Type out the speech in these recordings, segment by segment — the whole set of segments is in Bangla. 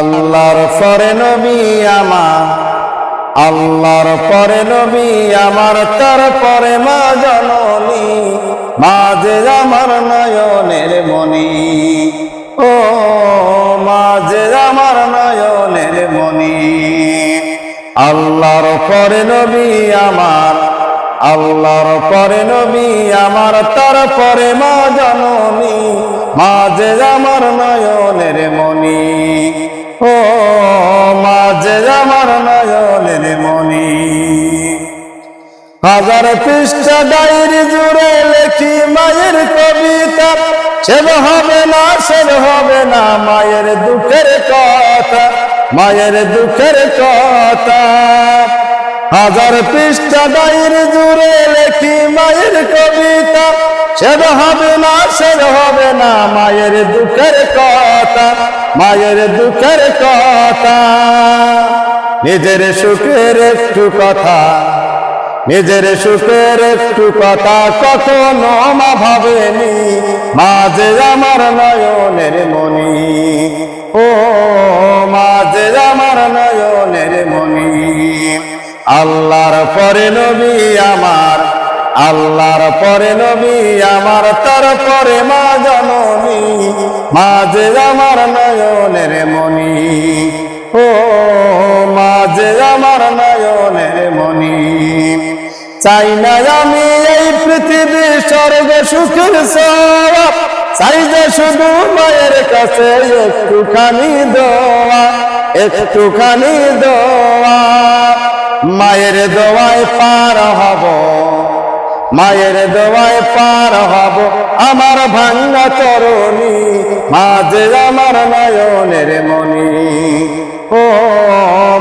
আল্লাহর পরে নবী আমার, আল্লাহর পরে নবী আমার, তারপরে মা জননী, মা যে আমার নয়নের মণি। ও মা যে আমার নয়নের মণি। আল্লাহর পরে নবী আমার, আল্লাহর পরে নবী আমার, তারপরে মা জননী, মা যে আমার নয়নের মণি। ও মা যে আমার নয়নের মণি। হাজার পৃষ্ঠা ডায়েরি জুড়ে লেখি মায়ের কবিতা, শেষ হবে না, শেষ হবে না মায়ের দুঃখের কথা, মায়ের দুঃখের কথা। হাজার পৃষ্ঠা ডায়েরি জুড়ে লেখি মায়ের কবিতা, শেষ হবে না, শেষ হবে না মায়ের দুঃখের কথা, মায়ের দুঃখের কথা। নিজের সুখের একটু কথা, নিজের সুখের একটু কথা কখনো মা ভাবেনি, মা যে আমার নয়নের মণি। ও মা যে আমার নয়নের মণি। আল্লাহর পরে নবী আমার, আল্লাহর পরে নবী আমার, তারপরে মা জননী, মা যে আমার নয়নের মণি। ও মা যে আমার নয়নের মণি। চাই না আমি এই পৃথিবী স্বর্গ সুখের সওয়াব, চাই যে শুধু মায়ের কাছে একটুখানি দোয়া, একটুখানি দোয়া। মায়ের দোয়ায় পার হব, মায়ের দোয়ায় পার হব আমার ভাঙা তরণী, মা যে আমার নয়নের মণি। ও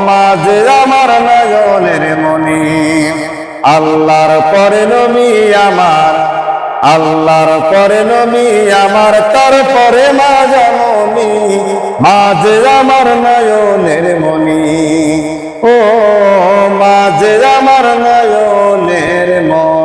মা যে আমার নয়নের মণি। আল্লাহর পরে নবী আমার, আল্লাহর পরে নবী আমার, তারপরে মা জননী, মা যে আমার নয়নের মণি। ও মা যে আমার নয়নের মণি।